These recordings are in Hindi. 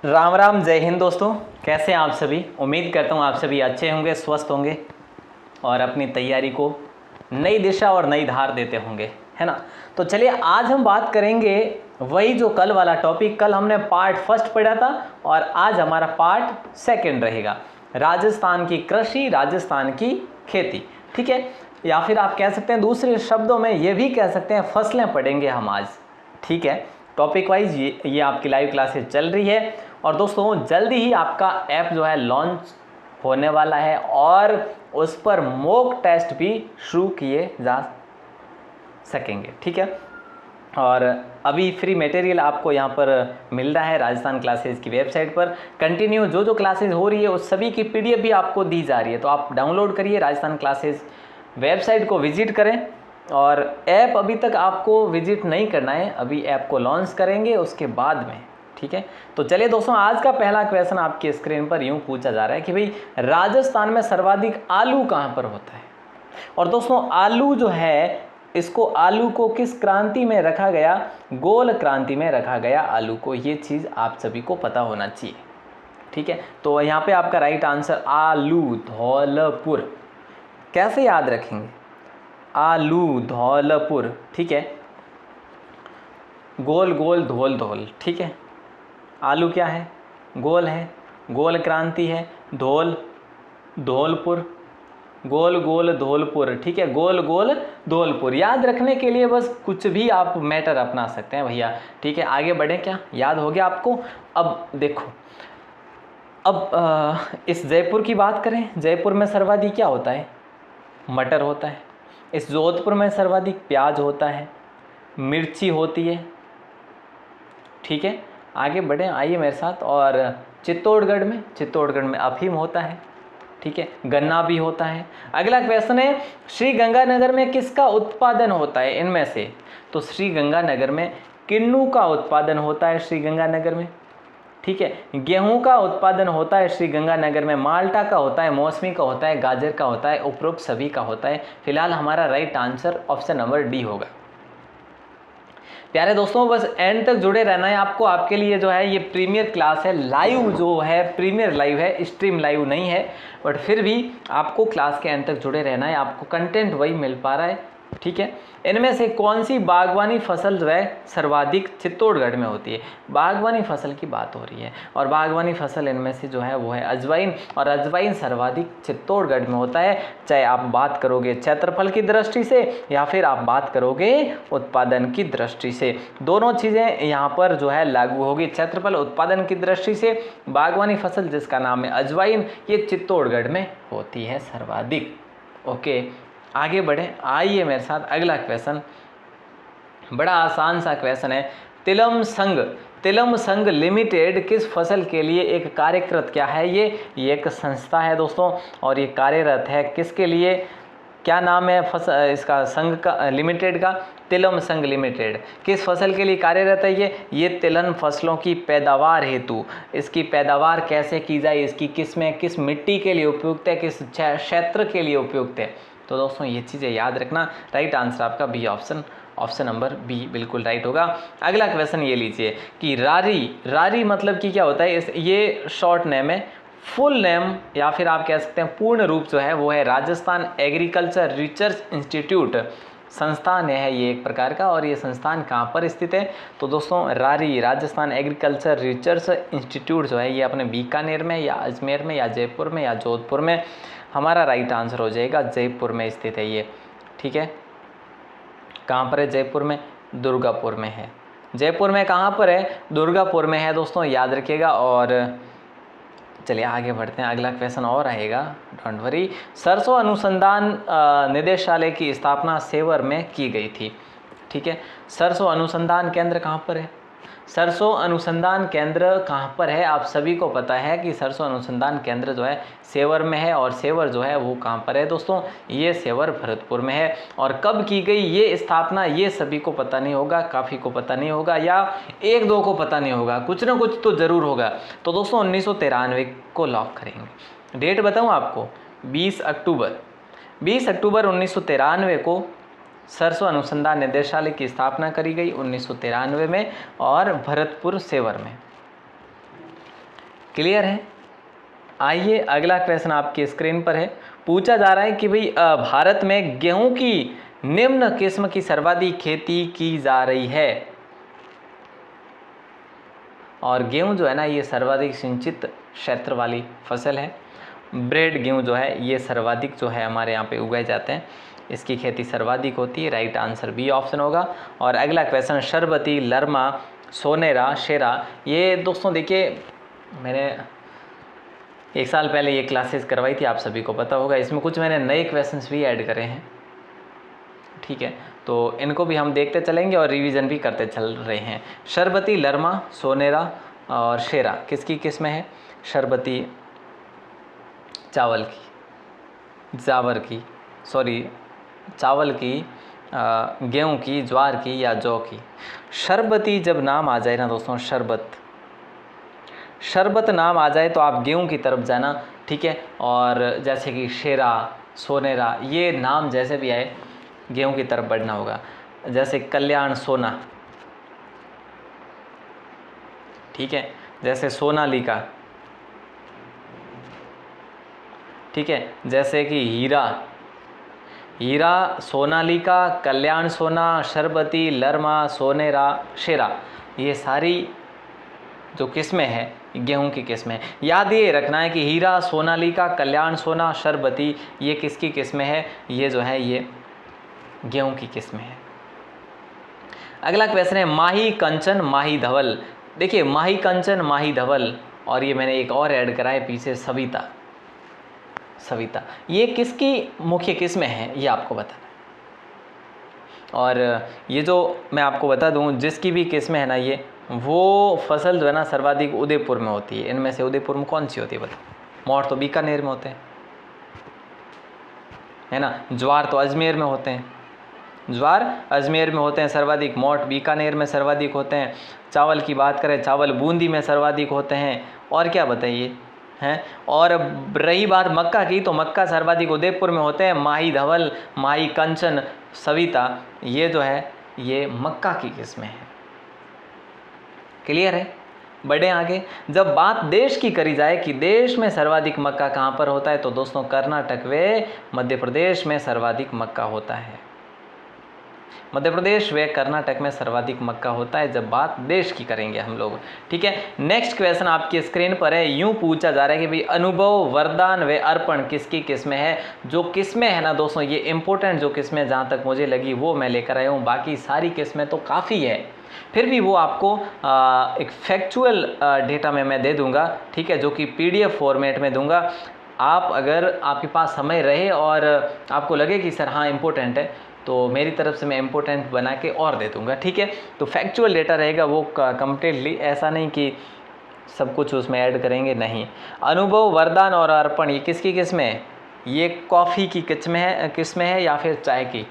राम राम, जय हिंद दोस्तों। कैसे हैं आप सभी? उम्मीद करता हूँ आप सभी अच्छे होंगे, स्वस्थ होंगे और अपनी तैयारी को नई दिशा और नई धार देते होंगे, है ना। तो चलिए आज हम बात करेंगे वही जो कल वाला टॉपिक। कल हमने पार्ट फर्स्ट पढ़ा था और आज हमारा पार्ट सेकंड रहेगा, राजस्थान की कृषि, राजस्थान की खेती। ठीक है, या फिर आप कह सकते हैं दूसरे शब्दों में ये भी कह सकते हैं फसलें पढ़ेंगे हम आज। ठीक है, टॉपिक वाइज ये आपकी लाइव क्लासेस चल रही है और दोस्तों जल्दी ही आपका ऐप जो है लॉन्च होने वाला है और उस पर मॉक टेस्ट भी शुरू किए जा सकेंगे। ठीक है, और अभी फ्री मटेरियल आपको यहाँ पर मिल रहा है राजस्थान क्लासेस की वेबसाइट पर। कंटिन्यू जो क्लासेस हो रही है उस सभी की पीडीएफ भी आपको दी जा रही है, तो आप डाउनलोड करिए, राजस्थान क्लासेस वेबसाइट को विजिट करें। और ऐप अभी तक आपको विजिट नहीं करना है, अभी ऐप को लॉन्च करेंगे उसके बाद में। ठीक है, तो चलिए दोस्तों, आज का पहला क्वेश्चन आपकी स्क्रीन पर यूं पूछा जा रहा है कि भाई राजस्थान में सर्वाधिक आलू कहां पर होता है। और दोस्तों आलू जो है, इसको आलू को किस क्रांति में रखा गया? गोल क्रांति में रखा गया आलू को। ये चीज़ आप सभी को पता होना चाहिए। ठीक है, तो यहाँ पे आपका राइट आंसर आलू धौलपुर। कैसे याद रखेंगे? आलू धौलपुर। ठीक है, गोल गोल धोल धोल। ठीक है, आलू क्या है? गोल है, गोल क्रांति है, धोल धौलपुर, गोल गोल धौलपुर। ठीक है, गोल गोल धौलपुर। याद रखने के लिए बस कुछ भी आप मैटर अपना सकते हैं भैया। ठीक है, आगे बढ़े। क्या याद हो गया आपको? अब देखो, अब इस जयपुर की बात करें। जयपुर में सर्वाधिक क्या होता है? मटर होता है। इस जोधपुर में सर्वाधिक प्याज होता है, मिर्ची होती है। ठीक है, आगे बढ़ें, आइए मेरे साथ। और चित्तौड़गढ़ में अफीम होता है। ठीक है, गन्ना भी होता है। अगला क्वेश्चन है, श्री गंगानगर में किसका उत्पादन होता है इनमें से? तो श्री गंगानगर में किन्नू का उत्पादन होता है। श्री गंगानगर में, ठीक है, गेहूं का उत्पादन होता है श्री गंगानगर में, माल्टा का होता है, मौसमी का होता है, गाजर का होता है, उपरोक्त सभी का होता है। फिलहाल हमारा right answer option number D होगा। प्यारे दोस्तों, बस एंड तक जुड़े रहना है आपको। आपके लिए जो है ये प्रीमियर क्लास है, लाइव जो है, प्रीमियर लाइव है, स्ट्रीम लाइव नहीं है, बट फिर भी आपको क्लास के एंड तक जुड़े रहना है। आपको कंटेंट वही मिल पा रहा है। ठीक है, इनमें से कौन सी बागवानी फसल जो है सर्वाधिक चित्तौड़गढ़ में होती है? बागवानी फसल की बात हो रही है और बागवानी फसल इनमें से जो है वो है अजवाइन, और अजवाइन सर्वाधिक चित्तौड़गढ़ में होता है। चाहे आप बात करोगे क्षेत्रफल की दृष्टि से या फिर आप बात करोगे उत्पादन की दृष्टि से, दोनों चीज़ें यहाँ पर जो है लागू होगी। क्षेत्रफल, उत्पादन की दृष्टि से बागवानी फसल जिसका नाम है अजवाइन, ये चित्तौड़गढ़ में होती है सर्वाधिक। ओके, आगे बढ़े, आइए मेरे साथ। अगला क्वेश्चन बड़ा आसान सा क्वेश्चन है। तिलम संघ लिमिटेड किस फसल के लिए एक कार्यरत क्या है? ये एक संस्था है दोस्तों और ये कार्यरत है किसके लिए? क्या नाम है इसका संघ का, लिमिटेड का? तिलम संघ लिमिटेड किस फसल के लिए कार्यरत है? ये तिलहन फसलों की पैदावार हेतु, इसकी पैदावार कैसे की जाए, इसकी किस मिट्टी के लिए उपयुक्त है, किस क्षेत्र के लिए उपयुक्त है। तो दोस्तों ये चीज़ें याद रखना। राइट आंसर आपका बी ऑप्शन नंबर बी बिल्कुल राइट होगा। अगला क्वेश्चन ये लीजिए कि रारी मतलब कि क्या होता है? ये शॉर्ट नेम है। फुल नेम या फिर आप कह सकते हैं पूर्ण रूप जो है वो है राजस्थान एग्रीकल्चर रिसर्च इंस्टीट्यूट। संस्थान है ये एक प्रकार का, और ये संस्थान कहाँ पर स्थित है? तो दोस्तों रारी, राजस्थान एग्रीकल्चर रिसर्च इंस्टीट्यूट जो है ये अपने बीकानेर में या अजमेर में या जयपुर में या जोधपुर में, हमारा राइट आंसर हो जाएगा जयपुर में स्थित है ये। ठीक है, कहाँ पर है? जयपुर में, दुर्गापुर में है। जयपुर में कहाँ पर है? दुर्गापुर में है दोस्तों, याद रखिएगा। और चलिए आगे बढ़ते हैं, अगला क्वेश्चन और आएगा, डोंट वरी। सरसों अनुसंधान निदेशालय की स्थापना सेवर में की गई थी। ठीक है, सरसों अनुसंधान केंद्र कहाँ पर है? सरसों अनुसंधान केंद्र कहाँ पर है? आप सभी को पता है कि सरसों अनुसंधान केंद्र जो है सेवर में है, और सेवर जो है वो कहाँ पर है दोस्तों? ये सेवर भरतपुर में है। और कब की गई ये स्थापना, ये सभी को पता नहीं होगा, काफ़ी को पता नहीं होगा, या एक दो को पता नहीं होगा, कुछ ना कुछ तो ज़रूर होगा। तो दोस्तों 1993 को लॉक करेंगे। डेट बताऊँ आपको? 20 अक्टूबर 1993 को सरसों अनुसंधान निदेशालय की स्थापना करी गई 1993 में, और भरतपुर सेवर में। क्लियर है। आइए अगला क्वेश्चन आपकी स्क्रीन पर है। पूछा जा रहा है कि भाई भारत में गेहूं की निम्न किस्म की सर्वाधिक खेती की जा रही है। और गेहूं जो है ना ये सर्वाधिक सिंचित क्षेत्र वाली फसल है। ब्रेड गेहूं जो है ये सर्वाधिक जो है हमारे यहाँ पे उगाए जाते हैं, इसकी खेती सर्वाधिक होती है। राइट आंसर बी ऑप्शन होगा। और अगला क्वेश्चन शरबती, लरमा, सोनेरा, शेरा। ये दोस्तों देखिए मैंने 1 साल पहले ये क्लासेस करवाई थी, आप सभी को पता होगा। इसमें कुछ मैंने नए क्वेश्चंस भी ऐड करे हैं, ठीक है, तो इनको भी हम देखते चलेंगे और रिवीजन भी करते चल रहे हैं। शरबती, लरमा, सोनेरा और शेरा किसकी किस्में हैं? शरबती चावल की, गेहूं की, ज्वार की या जौ की। शरबती जब नाम आ जाए ना दोस्तों, शरबत नाम आ जाए तो आप गेहूं की तरफ जाना, ठीक है। और जैसे कि शेरा, सोनेरा, ये नाम जैसे भी आए गेहूं की तरफ बढ़ना होगा। जैसे कल्याण सोना, ठीक है, जैसे सोनालिका, ठीक है, जैसे कि हीरा, सोनालिका, कल्याण सोना, शरबती, लरमा, सोनेरा, शेरा, ये सारी जो किस्में हैं गेहूं की किस्में हैं। याद ये रखना है कि हीरा, सोनालिका, कल्याण सोना, शरबती ये किसकी किस्में हैं? ये जो है ये गेहूं की किस्में हैं। अगला क्वेश्चन है माही, कंचन, माही धवल। देखिए माही कंचन, माही धवल, और ये मैंने एक और ऐड करा है पीछे, सविता, ये किसकी मुख्य किस्में हैं ये आपको बताना है। और ये जो मैं आपको बता दूं जिसकी भी किस्में है ना ये वो फसल जो है ना सर्वाधिक उदयपुर में होती है। इनमें से उदयपुर में कौन सी होती है बताओ? मोठ तो बीकानेर में होते हैं, है ना। ज्वार तो अजमेर में होते हैं, सर्वाधिक। मोठ बीकानेर में सर्वाधिक होते हैं। चावल की बात करें, चावल बूंदी में सर्वाधिक होते हैं। और क्या बताइए हैं। और रही बात मक्का की, तो मक्का सर्वाधिक उदयपुर में होते हैं। माही धवल, माही कंचन, सविता, ये जो है ये मक्का की किस्में हैं। क्लियर है? बढ़े आगे। जब बात देश की करी जाए कि देश में सर्वाधिक मक्का कहाँ पर होता है, तो दोस्तों कर्नाटक व मध्य प्रदेश में सर्वाधिक मक्का होता है। मध्य प्रदेश व कर्नाटक में सर्वाधिक मक्का होता है जब बात देश की करेंगे हम लोग, ठीक है। नेक्स्ट क्वेश्चन आपकी स्क्रीन पर है। यूं पूछा जा रहा है कि भाई अनुभव, वरदान व अर्पण किसकी किस्में है? जो किस्में है ना दोस्तों ये इंपॉर्टेंट जो किस्में जहाँ तक मुझे लगी वो मैं लेकर आया हूँ। बाकी सारी किस्में तो काफ़ी है, फिर भी वो आपको एक फैक्चुअल डेटा में मैं दे दूंगा, ठीक है, जो कि PDF फॉर्मेट में दूंगा। आप अगर आपके पास समय रहे और आपको लगे कि सर हाँ इम्पोर्टेंट है, तो मेरी तरफ से मैं इम्पोर्टेंट बना के और दे दूंगा, ठीक है। तो फैक्चुअल डेटा रहेगा वो कम्प्लीटली, ऐसा नहीं कि सब कुछ उसमें ऐड करेंगे, नहीं। अनुभव, वरदान और अर्पण ये किसकी किस्में है? ये कॉफ़ी की किस्में है या फिर चाय की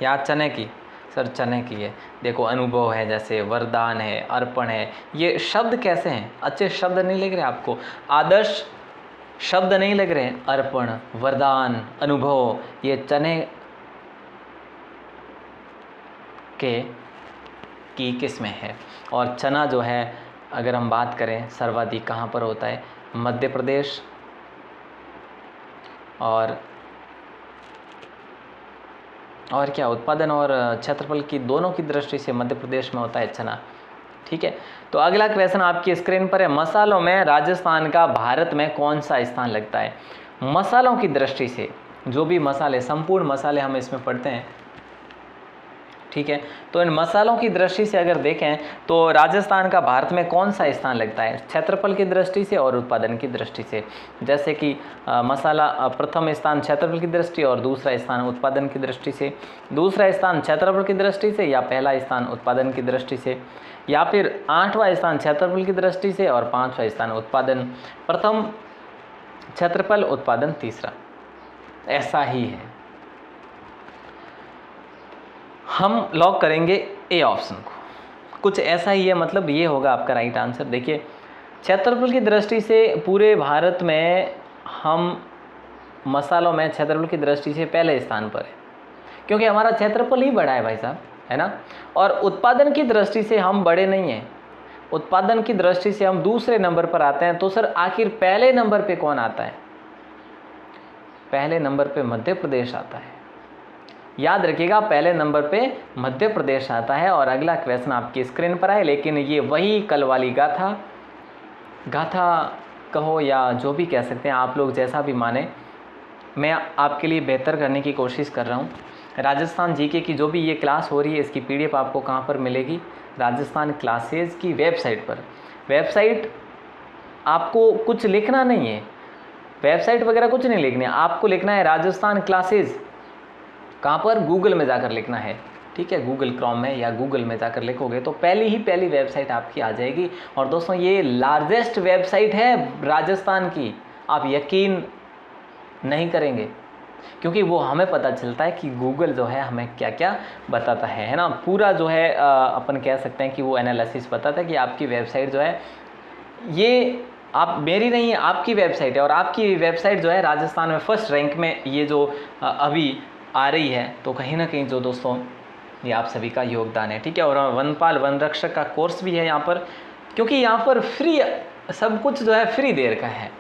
या चने की? सर चने की है। देखो अनुभव है, जैसे वरदान है, अर्पण है, ये शब्द कैसे हैं? अच्छे शब्द नहीं लग रहे आपको? आदर्श शब्द नहीं लग रहे? अर्पण, वरदान, अनुभव, ये चने की किस्में है। और चना जो है अगर हम बात करें सर्वाधिक कहाँ पर होता है? मध्य प्रदेश और क्या उत्पादन और क्षेत्रफल की दोनों की दृष्टि से मध्य प्रदेश में होता है चना, ठीक है। तो अगला क्वेश्चन आपकी स्क्रीन पर है। मसालों में राजस्थान का भारत में कौन सा स्थान लगता है? मसालों की दृष्टि से जो भी मसाले, संपूर्ण मसाले हम इसमें पढ़ते हैं, ठीक है। तो इन मसालों की दृष्टि से अगर देखें तो राजस्थान का भारत में कौन सा स्थान लगता है? क्षेत्रफल की दृष्टि से और उत्पादन की दृष्टि से। जैसे कि मसाला प्रथम स्थान क्षेत्रफल की दृष्टि और दूसरा स्थान उत्पादन की दृष्टि से। दूसरा स्थान क्षेत्रफल की दृष्टि से या पहला स्थान उत्पादन की दृष्टि से, या फिर 8वां स्थान क्षेत्रफल की दृष्टि से और 5वां स्थान उत्पादन। प्रथम क्षेत्रफल, उत्पादन तीसरा, ऐसा ही है। हम लॉक करेंगे ए ऑप्शन को, कुछ ऐसा ही है, मतलब ये होगा आपका राइट आंसर। देखिए क्षेत्रफल की दृष्टि से पूरे भारत में हम मसालों में क्षेत्रफल की दृष्टि से पहले स्थान पर है, क्योंकि हमारा क्षेत्रफल ही बड़ा है भाई साहब, है ना। और उत्पादन की दृष्टि से हम बड़े नहीं हैं, उत्पादन की दृष्टि से हम दूसरे नंबर पर आते हैं, तो सर आखिर पहले नंबर पे कौन आता है? पहले नंबर पे मध्य प्रदेश आता है। याद रखिएगा, पहले नंबर पे मध्य प्रदेश आता है। और अगला क्वेश्चन आपकी स्क्रीन पर है, लेकिन ये वही कल वाली गाथा कहो या जो भी कह सकते हैं आप लोग, जैसा भी माने, मैं आपके लिए बेहतर करने की कोशिश कर रहा हूँ। राजस्थान जीके की जो भी ये क्लास हो रही है, इसकी पीडीएफ आपको कहाँ पर मिलेगी? राजस्थान क्लासेज की वेबसाइट पर। वेबसाइट आपको कुछ लिखना नहीं है, वेबसाइट वगैरह कुछ नहीं लिखना है, आपको लिखना है राजस्थान क्लासेज। कहाँ पर? गूगल में जाकर लिखना है, ठीक है, गूगल क्रोम में या गूगल में जाकर लिखोगे तो पहली वेबसाइट आपकी आ जाएगी। और दोस्तों ये लार्जेस्ट वेबसाइट है राजस्थान की, आप यकीन नहीं करेंगे, क्योंकि वो हमें पता चलता है कि गूगल जो है हमें क्या क्या बताता है ना। पूरा जो है अपन कह सकते हैं कि वो एनालिसिस बताता है कि आपकी वेबसाइट जो है, ये आप मेरी नहीं है, आपकी वेबसाइट है। और आपकी वेबसाइट जो है राजस्थान में फर्स्ट रैंक में ये जो अभी आ रही है, तो कहीं ना कहीं जो दोस्तों ये आप सभी का योगदान है, ठीक है। और वनपाल वन रक्षक का कोर्स भी है यहाँ पर, क्योंकि यहाँ पर फ्री सब कुछ जो है फ्री देर का है,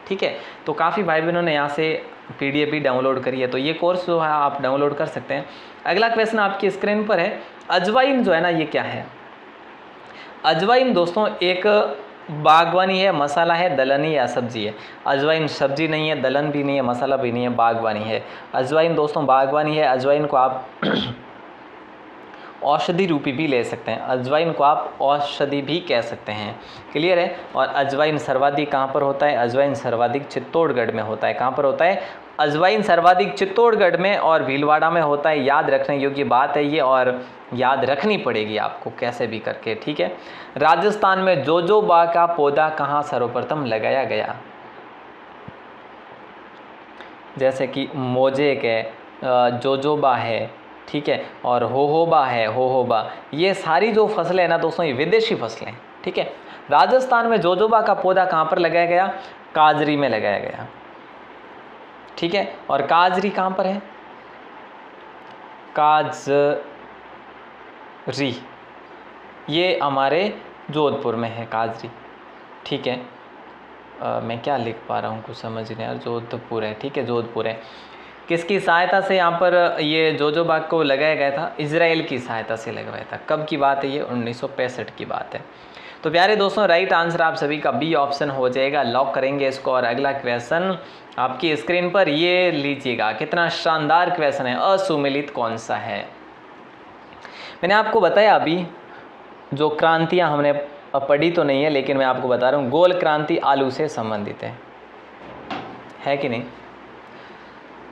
ठीक है। तो काफ़ी भाई बहनों ने यहाँ से पीडीएफ भी डाउनलोड करी है, तो ये कोर्स जो है आप डाउनलोड कर सकते हैं। अगला क्वेश्चन आपकी स्क्रीन पर है, अजवाइन जो है ना, ये क्या है? अजवाइन दोस्तों एक बागवानी है, मसाला है, दलहनी या सब्जी है। अजवाइन सब्जी नहीं है, दलहन भी नहीं है, मसाला भी नहीं है, बागवानी है। अजवाइन दोस्तों बागवानी है। अजवाइन को आप औषधि रूपी भी ले सकते हैं, अजवाइन को आप औषधि भी कह सकते हैं, क्लियर है। और अजवाइन सर्वाधिक कहाँ पर होता है? अजवाइन सर्वाधिक चित्तौड़गढ़ में होता है। कहाँ पर होता है? अजवाइन सर्वाधिक चित्तौड़गढ़ में और भीलवाड़ा में होता है। याद रखने योग्य बात है ये, और याद रखनी पड़ेगी आपको कैसे भी करके, ठीक है। राजस्थान में जोजोबा का पौधा कहाँ सर्वप्रथम लगाया गया? जैसे कि मोजेक है, जोजोबा है, ठीक है, और होहोबा है, होहोबा, ये सारी जो फसलें हैं ना दोस्तों, ये विदेशी फसलें हैं, ठीक है। राजस्थान में जोजोबा का पौधा कहाँ पर लगाया गया? काजरी में लगाया गया, ठीक है। और काजरी कहाँ पर है? काजरी ये हमारे जोधपुर में है, काजरी, ठीक है। मैं क्या लिख पा रहा हूँ कुछ समझ नहीं यार, जोधपुर है, ठीक है, जोधपुर है। किसकी सहायता से यहाँ पर ये जोजोबा को लगाया गया था? इजराइल की सहायता से लगाया था। कब की बात है ये? 1965 की बात है। तो प्यारे दोस्तों, राइट आंसर आप सभी का बी ऑप्शन हो जाएगा, लॉक करेंगे इसको। और अगला क्वेश्चन आपकी स्क्रीन पर ये लीजिएगा, कितना शानदार क्वेश्चन है, असुमिलित कौन सा है? मैंने आपको बताया अभी जो क्रांतियाँ हमने पढ़ी तो नहीं है, लेकिन मैं आपको बता रहा हूँ, गोल क्रांति आलू से संबंधित है कि नहीं?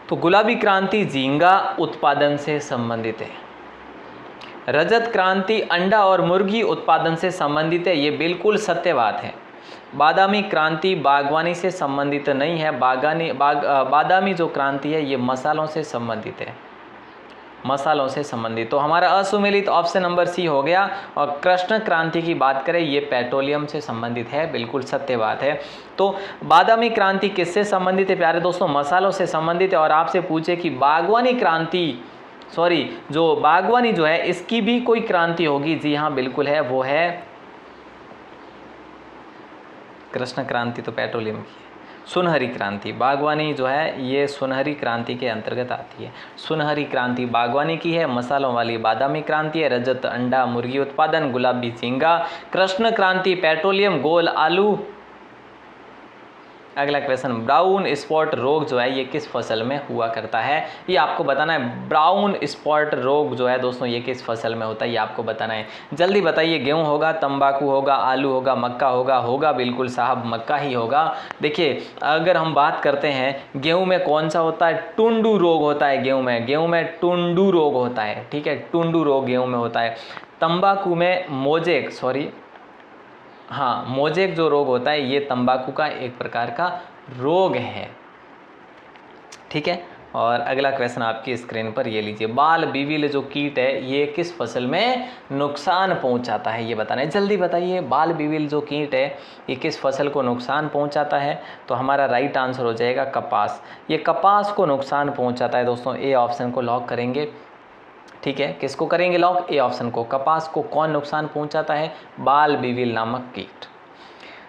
तो गुलाबी क्रांति झींगा उत्पादन से संबंधित है। रजत क्रांति अंडा और मुर्गी उत्पादन से संबंधित है, ये बिल्कुल सत्य बात है। बादामी क्रांति बागवानी से संबंधित नहीं है, बादामी जो क्रांति है ये मसालों से संबंधित है, मसालों से संबंधित। तो हमारा असुमेलित ऑप्शन नंबर सी हो गया। और कृष्ण क्रांति की बात करें, ये पेट्रोलियम से संबंधित है, बिल्कुल सत्य बात है। तो बादामी क्रांति किससे संबंधित है प्यारे दोस्तों? मसालों से संबंधित है। और आपसे पूछे कि बागवानी क्रांति, सॉरी जो बागवानी जो है इसकी भी कोई क्रांति होगी? जी हाँ बिल्कुल है, वो है कृष्ण क्रांति, तो पेट्रोलियम की है। सुनहरी क्रांति बागवानी जो है ये सुनहरी क्रांति के अंतर्गत आती है। सुनहरी क्रांति बागवानी की है, मसालों वाली बादामी क्रांति है, रजत अंडा मुर्गी उत्पादन, गुलाबी झींगा, कृष्ण क्रांति पेट्रोलियम, गोल आलू। अगला क्वेश्चन, ब्राउन स्पॉट रोग जो है ये किस फसल में हुआ करता है? ये आपको बताना है। ब्राउन स्पॉट रोग जो है दोस्तों ये किस फसल में होता है, ये आपको बताना है। जल्दी बताइए, गेहूं होगा, तंबाकू होगा, आलू होगा, मक्का होगा? होगा बिल्कुल साहब, मक्का ही होगा। देखिए अगर हम बात करते हैं गेहूं में कौन सा होता है? टुंडू रोग होता है गेहूं में टुंडू रोग होता है, ठीक है, टुंडू रोग गेहूं में होता है। तंबाकू में मोजेक, सॉरी हाँ, मोजेक जो रोग होता है ये तंबाकू का एक प्रकार का रोग है, ठीक है। और अगला क्वेश्चन आपकी स्क्रीन पर ये लीजिए, बाल बिविल जो कीट है ये किस फसल में नुकसान पहुंचाता है? ये बताना है, जल्दी बताइए। बाल बिविल जो कीट है ये किस फसल को नुकसान पहुंचाता है? तो हमारा राइट आंसर हो जाएगा कपास। ये कपास को नुकसान पहुंचाता है दोस्तों, ए ऑप्शन को लॉक करेंगे, ठीक है, किसको करेंगे लॉक? ए ऑप्शन को। कपास को कौन नुकसान पहुंचाता है? बाल बिविल नामक कीट।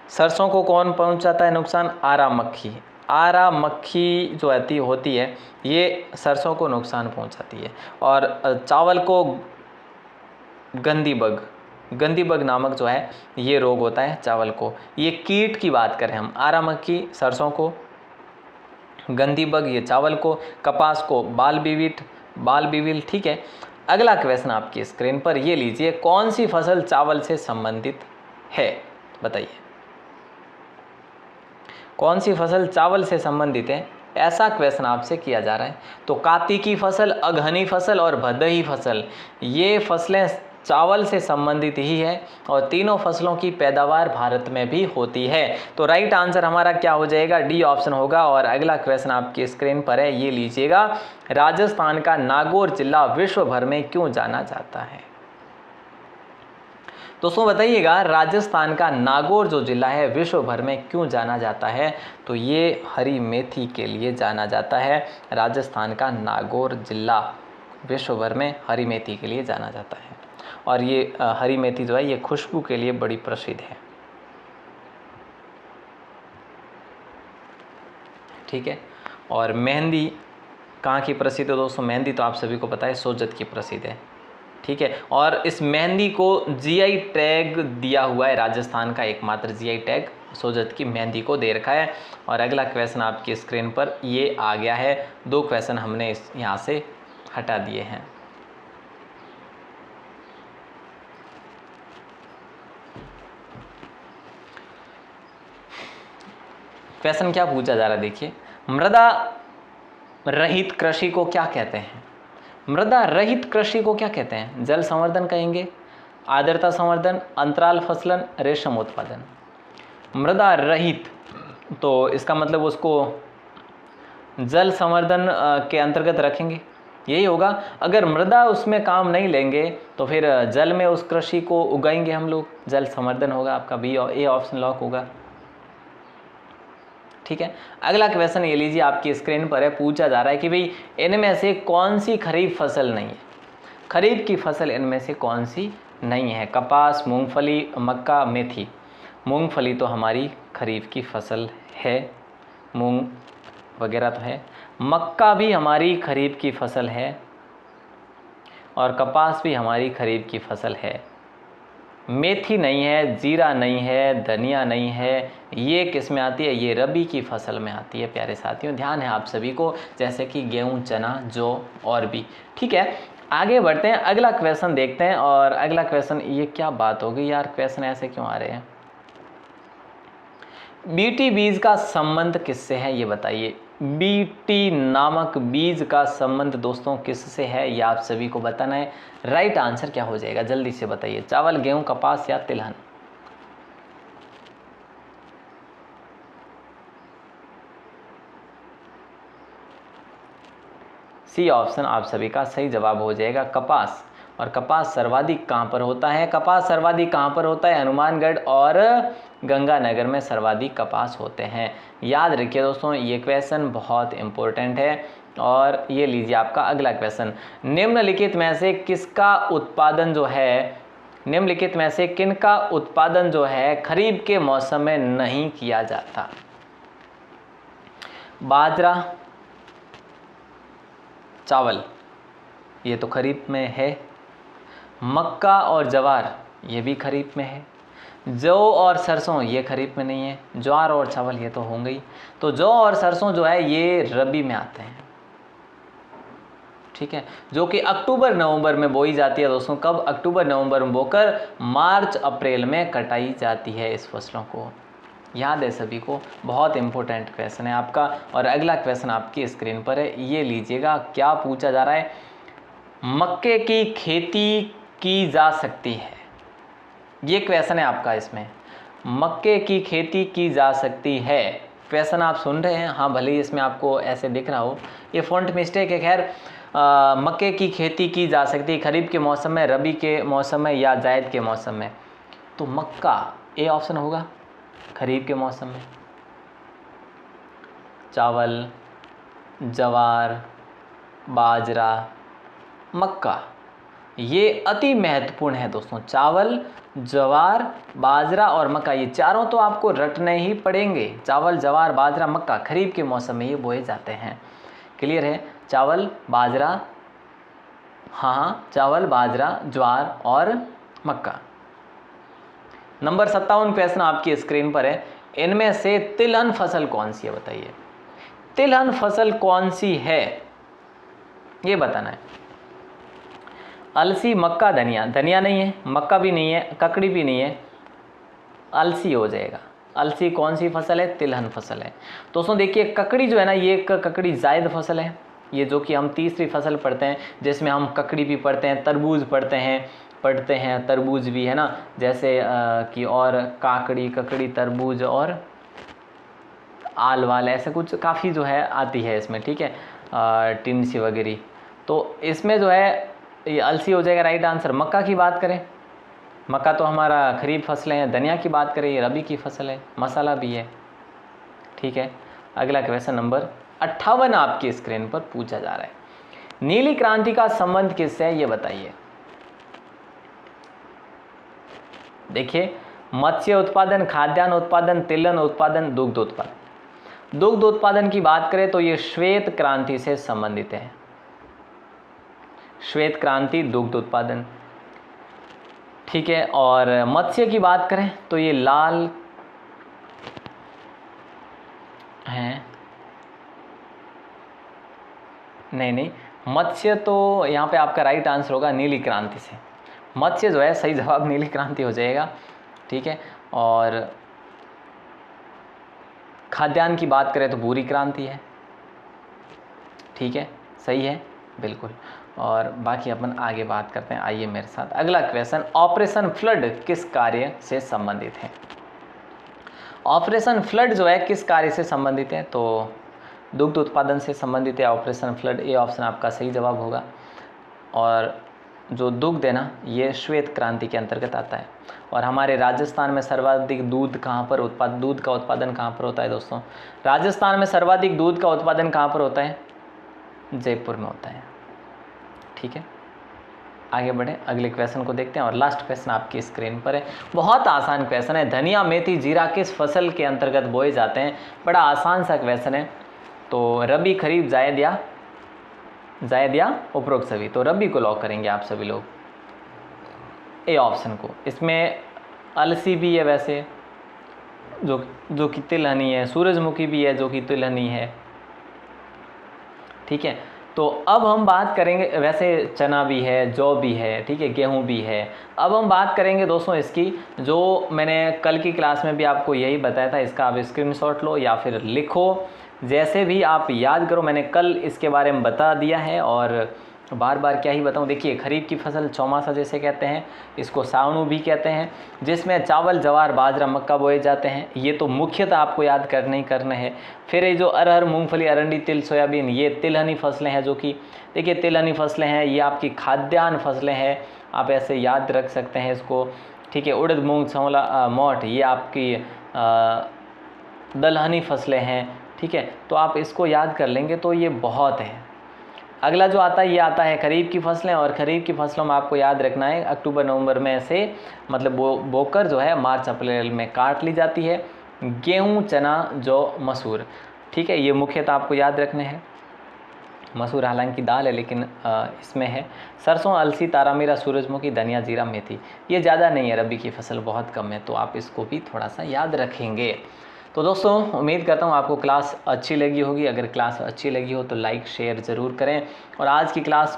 सरसों को कौन पहुंचाता है नुकसान? आरा मक्खी। आरा मक्खी जो होती है ये सरसों को नुकसान पहुंचाती है। और चावल को गंदी बग नामक जो है ये रोग होता है चावल को। ये कीट की बात करें हम, आरा मक्खी सरसों को, गंदी बग ये चावल को, कपास को बाल बिविल। ठीक है, अगला क्वेश्चन आपकी स्क्रीन पर ये लीजिए, कौन सी फसल चावल से संबंधित है? बताइए कौन सी फसल चावल से संबंधित है, ऐसा क्वेश्चन आपसे किया जा रहा है। तो कार्तिकी फसल, अगहनी फसल और भदही फसल, ये फसलें चावल से संबंधित ही है और तीनों फसलों की पैदावार भारत में भी होती है। तो राइट आंसर हमारा क्या हो जाएगा? डी ऑप्शन होगा। और अगला क्वेश्चन आपकी स्क्रीन पर है, ये लीजिएगा, राजस्थान का नागौर जिला विश्व भर में क्यों जाना जाता है? दोस्तों बताइएगा, राजस्थान का नागौर जो जिला है विश्व भर में क्यों जाना जाता है? तो ये हरी मेथी के लिए जाना जाता है। राजस्थान का नागौर जिला विश्व भर में हरी मेथी के लिए जाना जाता है। और ये हरी मेथी जो है ये खुशबू के लिए बड़ी प्रसिद्ध है। ठीक है, और मेहंदी कहाँ की प्रसिद्ध है दोस्तों? मेहंदी तो आप सभी को पता है सोजत की प्रसिद्ध है। ठीक है, और इस मेहंदी को जीआई टैग दिया हुआ है, राजस्थान का एकमात्र जीआई टैग सोजत की मेहंदी को दे रखा है। और अगला क्वेश्चन आपकी स्क्रीन पर ये आ गया है, 2 क्वेश्चन हमने यहाँ से हटा दिए हैं। क्वेश्चन क्या पूछा जा रहा है देखिए, मृदा रहित कृषि को क्या कहते हैं? मृदा रहित कृषि को क्या कहते हैं? जल संवर्धन कहेंगे, आर्द्रता संवर्धन, अंतराल फसलन, रेशम उत्पादन। मृदा रहित तो इसका मतलब उसको जल संवर्धन के अंतर्गत रखेंगे, यही होगा। अगर मृदा उसमें काम नहीं लेंगे तो फिर जल में उस कृषि को उगाएंगे हम लोग, जल संवर्धन होगा आपका। बी और ए ऑप्शन लॉक होगा। ठीक है, अगला क्वेश्चन ये लीजिए, आपकी स्क्रीन पर है, पूछा जा रहा है कि भाई इनमें से कौन सी खरीफ फसल नहीं है? खरीफ की फसल इनमें से कौन सी नहीं है? कपास, मूंगफली, मक्का, मेथी। मूंगफली तो हमारी खरीफ की फसल है, मूंग वगैरह तो है। मक्का भी हमारी खरीफ की फसल है और कपास भी हमारी खरीफ की फसल है। मेथी नहीं है, जीरा नहीं है, धनिया नहीं है। ये किस में आती है? ये रबी की फसल में आती है प्यारे साथियों, ध्यान है आप सभी को, जैसे कि गेहूं, चना, जौ और भी। ठीक है, आगे बढ़ते हैं, अगला क्वेश्चन देखते हैं। और अगला क्वेश्चन, ये क्या बात होगी यार, क्वेश्चन ऐसे क्यों आ रहे हैं? बीटी बीज का संबंध किससे है ये बताइए। बीटी नामक बीज का संबंध दोस्तों किससे है ये आप सभी को बताना है। राइट आंसर क्या हो जाएगा जल्दी से बताइए? चावल, गेहूं, कपास या तिलहन? सी ऑप्शन आप सभी का सही जवाब हो जाएगा, कपास। और कपास सर्वाधिक कहाँ पर होता है? कपास सर्वाधिक कहाँ पर होता है? हनुमानगढ़ और गंगानगर में सर्वाधिक कपास होते हैं। याद रखिए दोस्तों, ये क्वेश्चन बहुत इंपॉर्टेंट है। और ये लीजिए आपका अगला क्वेश्चन, निम्नलिखित में से किसका उत्पादन जो है, निम्नलिखित में से किनका उत्पादन जो है खरीफ के मौसम में नहीं किया जाता? बाजरा, चावल ये तो खरीफ में है। मक्का और जवार ये भी खरीफ में है। जौ और सरसों ये खरीफ में नहीं है। ज्वार और चावल ये तो होंगे ही। तो जौ और सरसों जो है ये रबी में आते हैं। ठीक है, जो कि अक्टूबर नवंबर में बोई जाती है दोस्तों। कब? अक्टूबर नवंबर में बोकर मार्च अप्रैल में कटाई जाती है इस फसलों को। याद है सभी को, बहुत इंपॉर्टेंट क्वेश्चन है आपका। और अगला क्वेश्चन आपकी स्क्रीन पर है, ये लीजिएगा, क्या पूछा जा रहा है? मक्के की खेती की जा सकती है, ये क्वेश्चन है आपका। इसमें मक्के की खेती की जा सकती है, क्वेश्चन आप सुन रहे हैं। हाँ, भले ही इसमें आपको ऐसे दिख रहा हो, ये फॉन्ट मिस्टेक है। खैर, मक्के की खेती की जा सकती है खरीफ के मौसम में, रबी के मौसम में या जायद के मौसम में। तो मक्का ए ऑप्शन होगा खरीफ के मौसम में। चावल, जवार, बाजरा, मक्का ये अति महत्वपूर्ण है दोस्तों। चावल, ज्वार, बाजरा और मक्का, ये चारों तो आपको रटने ही पड़ेंगे। चावल, ज्वार, बाजरा, मक्का खरीफ के मौसम में ये बोए जाते हैं। क्लियर है? चावल, बाजरा, हाँ, चावल, बाजरा, ज्वार और मक्का। नंबर 57 क्वेश्चन आपकी स्क्रीन पर है। इनमें से तिलहन फसल कौन सी है, बताइए। तिलहन फसल कौन सी है ये बताना है। अलसी, मक्का, धनिया। धनिया नहीं है, मक्का भी नहीं है, ककड़ी भी नहीं है, अलसी हो जाएगा। अलसी कौन सी फसल है? तिलहन फसल है। दोस्तों देखिए, ककड़ी जो है ना, ये एक ककड़ी जायद फसल है, ये जो कि हम तीसरी फसल पढ़ते हैं, जिसमें हम ककड़ी भी पढ़ते हैं, तरबूज पढ़ते हैं, तरबूज भी है ना, जैसे कि और काकड़ी, ककड़ी, तरबूज और आल वाल, ऐसे कुछ काफ़ी जो है आती है इसमें, ठीक है, टिंसी वगैरह। तो इसमें जो है ये अलसी हो जाएगा राइट आंसर। मक्का की बात करें, मक्का तो हमारा खरीफ फसलें हैं। धनिया की बात करें, ये रबी की फसल है, मसाला भी है, ठीक है। अगला क्वेश्चन नंबर 58 आपकी स्क्रीन पर पूछा जा रहा है। नीली क्रांति का संबंध किससे है ये बताइए। देखिए, मत्स्य उत्पादन, खाद्यान्न उत्पादन, तिलहन उत्पादन, दुग्ध उत्पादन। दुग्ध उत्पादन की बात करें तो ये श्वेत क्रांति से संबंधित है। श्वेत क्रांति, दुग्ध उत्पादन, ठीक है। और मत्स्य की बात करें तो ये लाल हैं, नहीं, मत्स्य तो यहाँ पे आपका राइट आंसर होगा नीली क्रांति से। मत्स्य जो है सही जवाब नीली क्रांति हो जाएगा, ठीक है। और खाद्यान्न की बात करें तो भूरी क्रांति है, ठीक है, सही है, बिल्कुल। और बाकी अपन आगे बात करते हैं, आइए मेरे साथ। अगला क्वेश्चन, ऑपरेशन फ्लड किस कार्य से संबंधित है? ऑपरेशन फ्लड जो है किस कार्य से संबंधित है? तो दुग्ध उत्पादन से संबंधित है ऑपरेशन फ्लड, ये ऑप्शन आपका सही जवाब होगा। और जो दुग्ध है ना, ये श्वेत क्रांति के अंतर्गत आता है। और हमारे राजस्थान में सर्वाधिक दूध कहाँ पर दूध का उत्पादन कहाँ पर होता है दोस्तों? राजस्थान में सर्वाधिक दूध का उत्पादन कहाँ पर होता है? जयपुर में होता है, ठीक है। आगे बढ़े, अगले क्वेश्चन को देखते हैं। और लास्ट क्वेश्चन आपकी स्क्रीन पर है, बहुत आसान क्वेश्चन है। धनिया, मेथी, जीरा किस फसल के अंतर्गत बोए जाते हैं? बड़ा आसान सा क्वेश्चन है। तो रबी, खरीफ, जायद या उपरोक्त सभी। तो रबी को लॉक करेंगे आप सभी लोग, ए ऑप्शन को। इसमें अलसी भी है वैसे, जो कि तिलहनी है, सूरजमुखी भी है जो कि तिलहनी है, ठीक है। तो अब हम बात करेंगे, वैसे चना भी है, जौ भी है, ठीक है, गेहूं भी है। अब हम बात करेंगे दोस्तों इसकी, जो मैंने कल की क्लास में भी आपको यही बताया था, इसका आप स्क्रीनशॉट लो या फिर लिखो, जैसे भी आप याद करो। मैंने कल इसके बारे में बता दिया है और बार बार क्या ही बताऊं। देखिए, खरीफ की फसल चौमासा जैसे कहते हैं, इसको सावणु भी कहते हैं, जिसमें चावल, ज्वार, बाजरा, मक्का बोए जाते हैं। ये तो मुख्यतः आपको याद करने ही करने हैं। फिर ये जो अरहर, मूंगफली, अरंडी, तिल, सोयाबीन, ये तिलहनी फसलें हैं, जो कि देखिए तिलहनी फसलें हैं, ये आपकी खाद्यान्न फसलें हैं, आप ऐसे याद रख सकते हैं इसको, ठीक है। उड़द, मूंग, छोला, मोठ, ये आपकी दलहनी फसलें हैं, ठीक है। तो आप इसको याद कर लेंगे तो ये बहुत है। अगला जो आता है ये आता है खरीफ की फसलें, और खरीफ की फसलों में आपको याद रखना है अक्टूबर नवंबर में से मतलब बोकर जो है मार्च अप्रैल में काट ली जाती है। गेहूं, चना, जौ, मसूर, ठीक है, ये मुख्यतः आपको याद रखने हैं। मसूर हालांकि दाल है लेकिन इसमें है। सरसों, अलसी, तारामीरा, सूरजमुखी, धनिया, जीरा, मेथी, ये ज़्यादा नहीं है, रबी की फसल बहुत कम है, तो आप इसको भी थोड़ा सा याद रखेंगे। तो दोस्तों उम्मीद करता हूँ आपको क्लास अच्छी लगी होगी। अगर क्लास अच्छी लगी हो तो लाइक शेयर ज़रूर करें। और आज की क्लास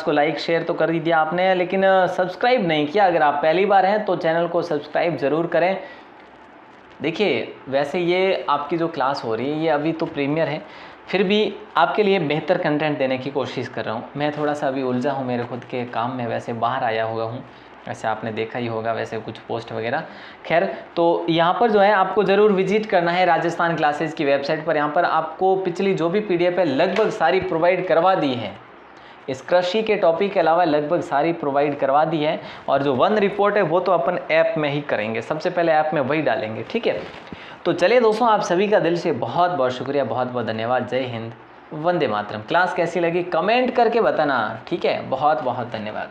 को लाइक शेयर तो कर ही दिया आपने, लेकिन सब्सक्राइब नहीं किया। अगर आप पहली बार हैं तो चैनल को सब्सक्राइब ज़रूर करें। देखिए, वैसे ये आपकी जो क्लास हो रही है ये अभी तो प्रीमियर है, फिर भी आपके लिए बेहतर कंटेंट देने की कोशिश कर रहा हूँ। मैं थोड़ा सा अभी उलझा हूँ मेरे खुद के काम में, वैसे बाहर आया हुआ हूँ, वैसे आपने देखा ही होगा वैसे कुछ पोस्ट वगैरह। खैर, तो यहाँ पर जो है आपको ज़रूर विजिट करना है राजस्थान क्लासेस की वेबसाइट पर। यहाँ पर आपको पिछली जो भी PDF है लगभग सारी प्रोवाइड करवा दी है। इस कृषि के टॉपिक के अलावा लगभग सारी प्रोवाइड करवा दी है। और जो वन रिपोर्ट है वो तो अपन ऐप में ही करेंगे, सबसे पहले ऐप में वही डालेंगे, ठीक है। तो चलिए दोस्तों, आप सभी का दिल से बहुत बहुत शुक्रिया, बहुत बहुत धन्यवाद। जय हिंद, वंदे मातरम। क्लास कैसी लगी कमेंट करके बताना, ठीक है। बहुत बहुत धन्यवाद।